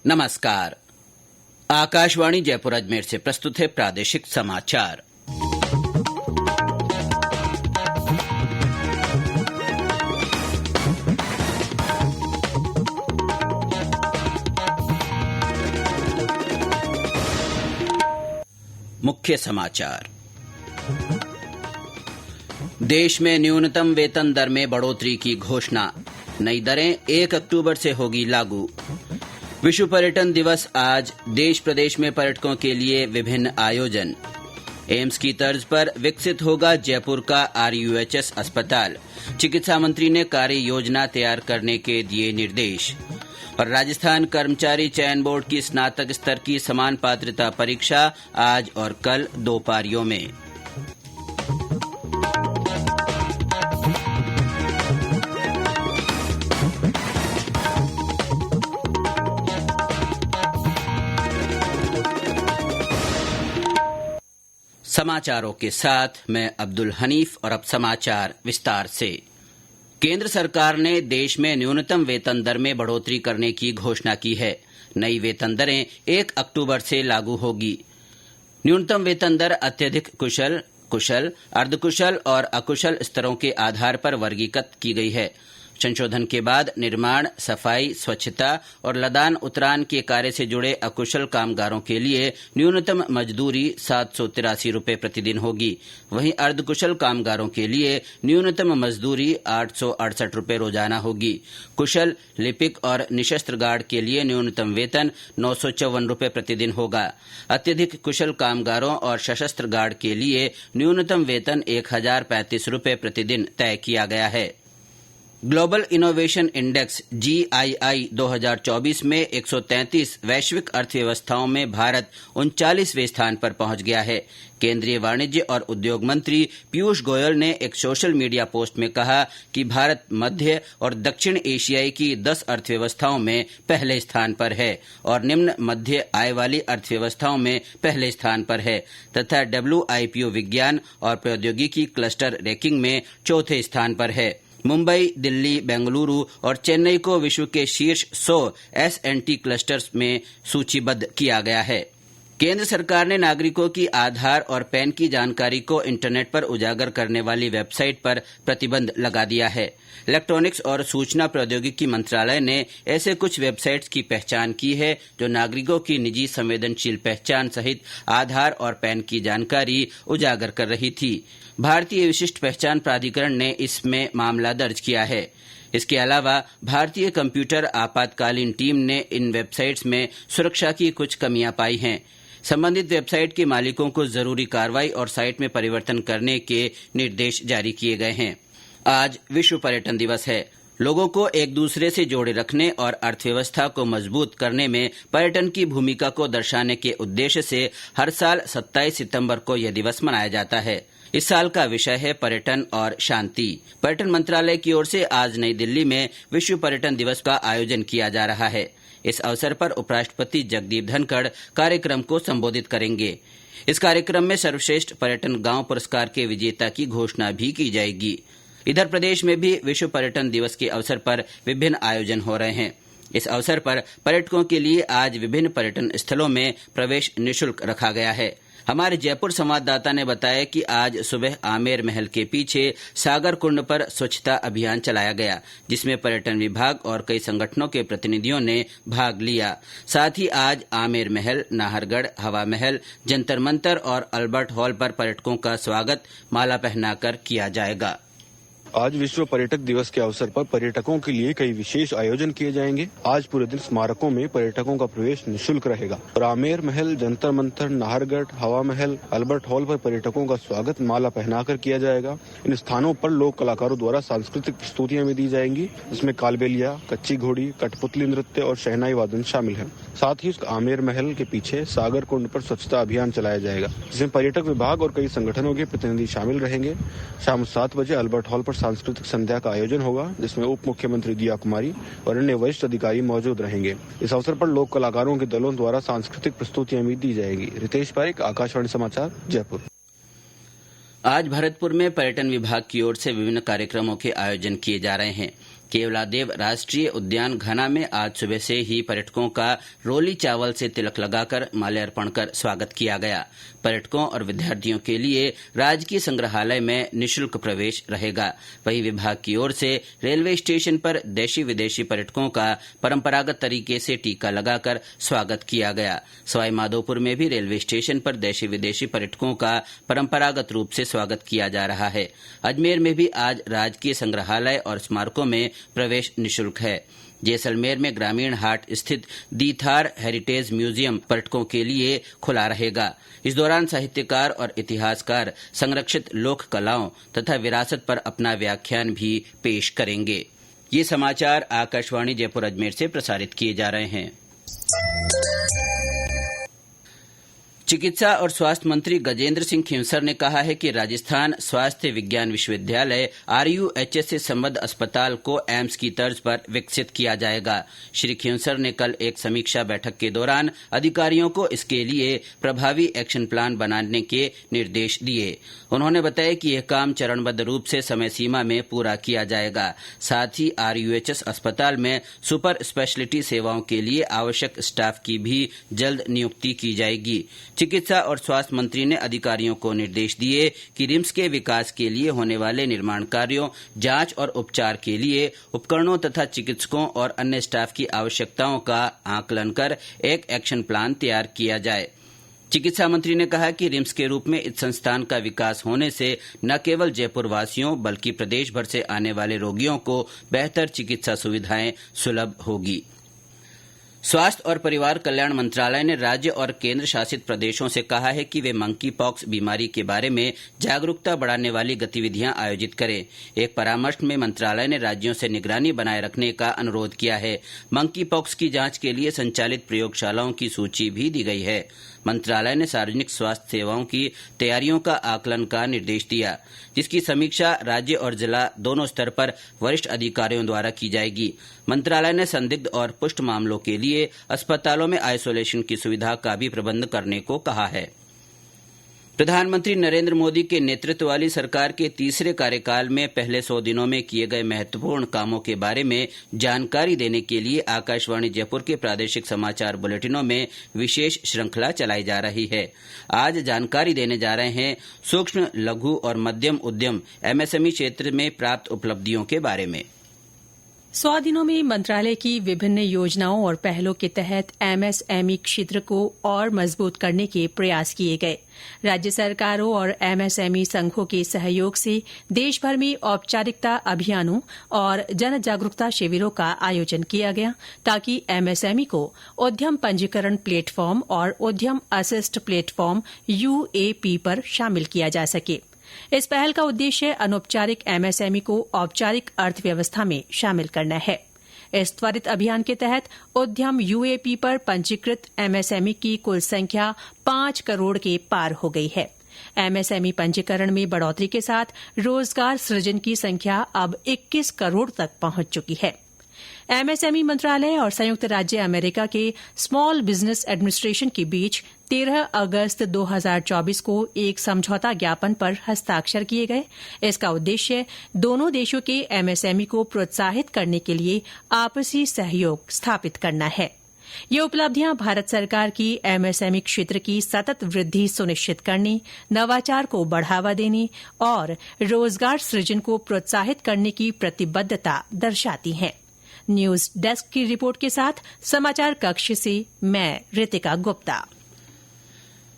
नमस्कार। आकाशवाणी जयपुर अजमेर से प्रस्तुत है प्रादेशिक समाचार। मुख्य समाचार। देश में न्यूनतम वेतन दर में बढ़ोतरी की घोषणा। नई दरें 1 अक्टूबर से होगी लागू। विश्व पर्यटन दिवस आज। देश प्रदेश में पर्यटकों के लिए विभिन्न आयोजन। एम्स की तर्ज पर विकसित होगा जयपुर का RUHS अस्पताल। चिकित्सा मंत्री ने कार्य योजना तैयार करने के दिए निर्देश। और राजस्थान कर्मचारी चयन बोर्ड की स्नातक स्तर की समान पात्रता परीक्षा आज और कल 2 पारियों में। समाचारों के साथ मैं अब्दुल हनीफ और अब समाचार विस्तार से। केंद्र सरकार ने देश में न्यूनतम वेतन दर में बढ़ोतरी करने की घोषणा की है। नई वेतन दरें 1 अक्टूबर से लागू होगी। न्यूनतम वेतन दर अत्यधिक कुशल, अर्धकुशल और अकुशल स्तरों के आधार पर वर्गीकृत की गई है। संशोधन के बाद निर्माण, सफाई, स्वच्छता और लदान उतरान के कार्य से जुड़े अकुशल कामगारों के लिए न्यूनतम मजदूरी 783 रुपये प्रतिदिन होगी। वहीं अर्धकुशल कामगारों के लिए न्यूनतम मजदूरी 868 रुपये रोजाना होगी। कुशल, लिपिक और निशस्त्र गार्ड के लिए न्यूनतम वेतन 954 रुपये प्रतिदिन होगा। अत्यधिक कुशल कामगारों और सशस्त्र गार्ड के लिए न्यूनतम वेतन 1035 रुपये प्रतिदिन तय किया गया है। ग्लोबल इनोवेशन इंडेक्स GII 2024 में 133 वैश्विक अर्थव्यवस्थाओं में भारत 39वें स्थान पर पहुंच गया है। केंद्रीय वाणिज्य और उद्योग मंत्री पीयूष गोयल ने एक सोशल मीडिया पोस्ट में कहा कि भारत मध्य और दक्षिण एशियाई की 10 अर्थव्यवस्थाओं में पहले स्थान पर है और निम्न मध्य आय वाली अर्थव्यवस्थाओं में पहले स्थान पर है तथा WIPO विज्ञान और प्रौद्योगिकी क्लस्टर रैंकिंग में चौथे स्थान पर है। मुंबई, दिल्ली, बेंगलुरु और चेन्नई को विश्व के शीर्ष 100 S&T क्लस्टर्स में सूचीबद्ध किया गया है। केंद्र सरकार ने नागरिकों की आधार और पैन की जानकारी को इंटरनेट पर उजागर करने वाली वेबसाइट पर प्रतिबंध लगा दिया है। इलेक्ट्रॉनिक्स और सूचना प्रौद्योगिकी मंत्रालय ने ऐसे कुछ वेबसाइट्स की पहचान की है जो नागरिकों की निजी संवेदनशील पहचान सहित आधार और पैन की जानकारी उजागर कर रही थी। भारतीय विशिष्ट पहचान प्राधिकरण ने इसमें मामला दर्ज किया है। इसके अलावा भारतीय कंप्यूटर आपातकालीन टीम ने इन वेबसाइट्स में सुरक्षा की कुछ कमियां पाई हैं। संबंधित वेबसाइट के मालिकों को जरूरी कार्रवाई और साइट में परिवर्तन करने के निर्देश जारी किए गए हैं। आज विश्व पर्यटन दिवस है। लोगों को एक दूसरे से जोड़े रखने और अर्थव्यवस्था को मजबूत करने में पर्यटन की भूमिका को दर्शाने के उद्देश्य से हर साल 27 सितंबर को यह दिवस मनाया जाता है। इस साल का विषय है पर्यटन और शांति। पर्यटन मंत्रालय की ओर से आज नई दिल्ली में विश्व पर्यटन दिवस का आयोजन किया जा रहा है। इस अवसर पर उपराष्ट्रपति जगदीप धनखड़ कार्यक्रम को संबोधित करेंगे। इस कार्यक्रम में सर्वश्रेष्ठ पर्यटन गांव पुरस्कार के विजेता की घोषणा भी की जाएगी। इधर प्रदेश में भी विश्व पर्यटन दिवस के अवसर पर विभिन्न आयोजन हो रहे हैं। इस अवसर पर पर्यटकों के लिए आज विभिन्न पर्यटन स्थलों में प्रवेश निःशुल्क रखा गया है। हमारे जयपुर संवाददाता ने बताया कि आज सुबह आमेर महल के पीछे सागर कुंड पर स्वच्छता अभियान चलाया गया, जिसमें पर्यटन विभाग और कई संगठनों के प्रतिनिधियों ने भाग लिया। साथ ही आज आमेर महल, नाहरगढ़, हवा महल, जंतर मंतर और अल्बर्ट हॉल पर पर्यटकों का स्वागत माला पहनाकर किया जाएगा। आज विश्व पर्यटक दिवस के अवसर पर पर्यटकों के लिए कई विशेष आयोजन किए जाएंगे। आज पूरे दिन स्मारकों में पर्यटकों का प्रवेश निःशुल्क रहेगा और आमेर महल, जंतर मंतर, नाहरगढ़, हवा महल, अल्बर्ट हॉल पर पर्यटकों का स्वागत माला पहनाकर किया जाएगा। इन स्थानों पर लोक कलाकारों द्वारा सांस्कृतिक प्रस्तुतियां भी दी जाएंगी, जिसमें कालबेलिया, कच्ची घोड़ी, कठपुतली नृत्य और शहनाई वादन शामिल है। साथ ही आमेर महल के पीछे सागर कुंड पर स्वच्छता अभियान चलाया जाएगा, जिसमें पर्यटक विभाग और कई संगठनों के प्रतिनिधि शामिल रहेंगे। शाम 7 बजे अल्बर्ट हॉल पर सांस्कृतिक संध्या का आयोजन होगा, जिसमें उप मुख्यमंत्री दिया कुमारी और अन्य वरिष्ठ अधिकारी मौजूद रहेंगे। इस अवसर पर लोक कलाकारों के दलों द्वारा सांस्कृतिक प्रस्तुतियां भी दी जाएगी। रितेश पारिक, आकाशवाणी समाचार, जयपुर। आज भरतपुर में पर्यटन विभाग की ओर से विभिन्न कार्यक्रमों के आयोजन किए जा रहे हैं। केवलादेव राष्ट्रीय उद्यान घना में आज सुबह से ही पर्यटकों का रोली चावल से तिलक लगाकर माल्यार्पण कर स्वागत किया गया। पर्यटकों और विद्यार्थियों के लिए राजकीय संग्रहालय में निःशुल्क प्रवेश रहेगा। वहीं विभाग की ओर से रेलवे स्टेशन पर देशी विदेशी पर्यटकों का परंपरागत तरीके से टीका लगाकर स्वागत किया गया। सवाईमाधोपुर में भी रेलवे स्टेशन पर देशी विदेशी पर्यटकों का परंपरागत रूप से स्वागत किया जा रहा है। अजमेर में भी आज राजकीय संग्रहालय और स्मारकों में प्रवेश निःशुल्क है। जैसलमेर में ग्रामीण हाट स्थित दीथार हेरिटेज म्यूजियम पर्यटकों के लिए खुला रहेगा। इस दौरान साहित्यकार और इतिहासकार संरक्षित लोक कलाओं तथा विरासत पर अपना व्याख्यान भी पेश करेंगे। ये समाचार आकाशवाणी जयपुर अजमेर से प्रसारित किए जा रहे हैं। चिकित्सा और स्वास्थ्य मंत्री गजेंद्र सिंह खींवसर ने कहा है कि राजस्थान स्वास्थ्य विज्ञान विश्वविद्यालय RUHS से संबद्ध अस्पताल को एम्स की तर्ज पर विकसित किया जाएगा। श्री खींवसर ने कल एक समीक्षा बैठक के दौरान अधिकारियों को इसके लिए प्रभावी एक्शन प्लान बनाने के निर्देश दिए। उन्होंने बताया कि यह काम चरणबद्ध रूप से समय सीमा में पूरा किया जाएगा। साथ ही RUHS अस्पताल में सुपर स्पेशलिटी सेवाओं के लिए आवश्यक स्टाफ की भी जल्द नियुक्ति की जाएगी। चिकित्सा और स्वास्थ्य मंत्री ने अधिकारियों को निर्देश दिए कि रिम्स के विकास के लिए होने वाले निर्माण कार्यों, जांच और उपचार के लिए उपकरणों तथा चिकित्सकों और अन्य स्टाफ की आवश्यकताओं का आकलन कर एक एक्शन प्लान तैयार किया जाए। चिकित्सा मंत्री ने कहा कि रिम्स के रूप में इस संस्थान का विकास होने से न केवल जयपुर वासियों बल्कि प्रदेश भर से आने वाले रोगियों को बेहतर चिकित्सा सुविधाएं सुलभ होगी। स्वास्थ्य और परिवार कल्याण मंत्रालय ने राज्य और केंद्र शासित प्रदेशों से कहा है कि वे मंकी पॉक्स बीमारी के बारे में जागरूकता बढ़ाने वाली गतिविधियां आयोजित करें। एक परामर्श में मंत्रालय ने राज्यों से निगरानी बनाए रखने का अनुरोध किया है। मंकी पॉक्स की जांच के लिए संचालित प्रयोगशालाओं की सूची भी दी गई है। मंत्रालय ने सार्वजनिक स्वास्थ्य सेवाओं की तैयारियों का आकलन का निर्देश दिया, जिसकी समीक्षा राज्य और जिला दोनों स्तर पर वरिष्ठ अधिकारियों द्वारा की जाएगी। मंत्रालय ने संदिग्ध और पुष्ट मामलों के लिए अस्पतालों में आइसोलेशन की सुविधा का भी प्रबंध करने को कहा है। प्रधानमंत्री नरेंद्र मोदी के नेतृत्व वाली सरकार के तीसरे कार्यकाल में पहले 100 दिनों में किए गए महत्वपूर्ण कामों के बारे में जानकारी देने के लिए आकाशवाणी जयपुर के प्रादेशिक समाचार बुलेटिनों में विशेष श्रृंखला चलाई जा रही है। आज जानकारी देने जा रहे हैं सूक्ष्म, लघु और मध्यम उद्यम MSME क्षेत्र में प्राप्त उपलब्धियों के बारे में। 100 दिनों में मंत्रालय की विभिन्न योजनाओं और पहलों के तहत MSME क्षेत्र को और मजबूत करने के प्रयास किए गए। राज्य सरकारों और MSME संघों के सहयोग से देश भर में औपचारिकता अभियानों और जन जागरूकता शिविरों का आयोजन किया गया, ताकि MSME को उद्यम पंजीकरण प्लेटफॉर्म और उद्यम असिस्ट प्लेटफॉर्म UAP पर शामिल किया जा सके। इस पहल का उद्देश्य अनौपचारिक MSME को औपचारिक अर्थव्यवस्था में शामिल करना है। इस त्वरित अभियान के तहत उद्यम UAP पर पंजीकृत MSME की कुल संख्या 5 करोड़ के पार हो गई है। MSME पंजीकरण में बढ़ोतरी के साथ रोजगार सृजन की संख्या अब 21 करोड़ तक पहुंच चुकी है। MSME मंत्रालय और संयुक्त राज्य अमेरिका के स्मॉल बिजनेस एडमिनिस्ट्रेशन के बीच 13 अगस्त 2024 को एक समझौता ज्ञापन पर हस्ताक्षर किए गए। इसका उद्देश्य दोनों देशों के MSME को प्रोत्साहित करने के लिए आपसी सहयोग स्थापित करना है। ये उपलब्धियां भारत सरकार की MSME क्षेत्र की सतत वृद्धि सुनिश्चित करने, नवाचार को बढ़ावा देने और रोजगार सृजन को प्रोत्साहित करने की प्रतिबद्धता दर्शाती हैं। न्यूज डेस्क की रिपोर्ट के साथ समाचार कक्ष से मैं रितिका गुप्ता।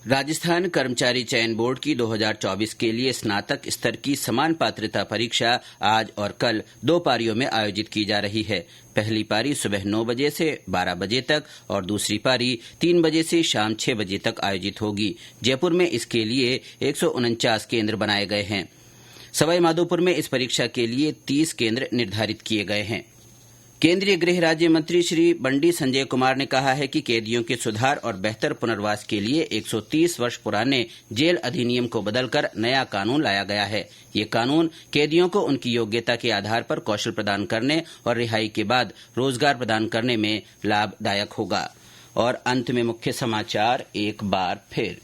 राजस्थान कर्मचारी चयन बोर्ड की 2024 के लिए स्नातक स्तर की समान पात्रता परीक्षा आज और कल 2 पारियों में आयोजित की जा रही है। पहली पारी सुबह 9 बजे से 12 बजे तक और दूसरी पारी 3 बजे से शाम 6 बजे तक आयोजित होगी। जयपुर में इसके लिए 149 केंद्र बनाए गए हैं। सवाईमाधोपुर में इस परीक्षा के लिए 30 केंद्र निर्धारित किए गए हैं। केंद्रीय गृह राज्य मंत्री श्री बंडी संजय कुमार ने कहा है कि कैदियों के सुधार और बेहतर पुनर्वास के लिए 130 वर्ष पुराने जेल अधिनियम को बदलकर नया कानून लाया गया है। ये कानून कैदियों को उनकी योग्यता के आधार पर कौशल प्रदान करने और रिहाई के बाद रोजगार प्रदान करने में लाभदायक होगा। और अंत में मुख्य समाचार एक बार फिर।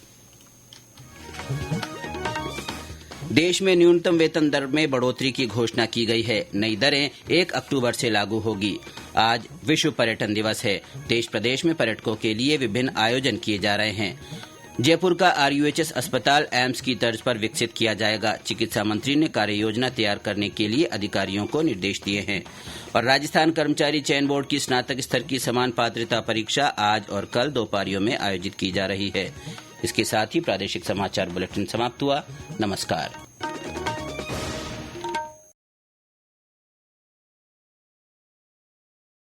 देश में न्यूनतम वेतन दर में बढ़ोतरी की घोषणा की गई है। नई दरें 1 अक्टूबर से लागू होगी। आज विश्व पर्यटन दिवस है। देश प्रदेश में पर्यटकों के लिए विभिन्न आयोजन किए जा रहे हैं। जयपुर का RUHS अस्पताल एम्स की तर्ज पर विकसित किया जाएगा। चिकित्सा मंत्री ने कार्य योजना तैयार करने के लिए अधिकारियों को निर्देश दिए हैं। और राजस्थान कर्मचारी चयन बोर्ड की स्नातक स्तर की समान पात्रता परीक्षा आज और कल 2 पारियों में आयोजित की जा रही है। इसके साथ ही प्रादेशिक समाचार बुलेटिन समाप्त हुआ। नमस्कार।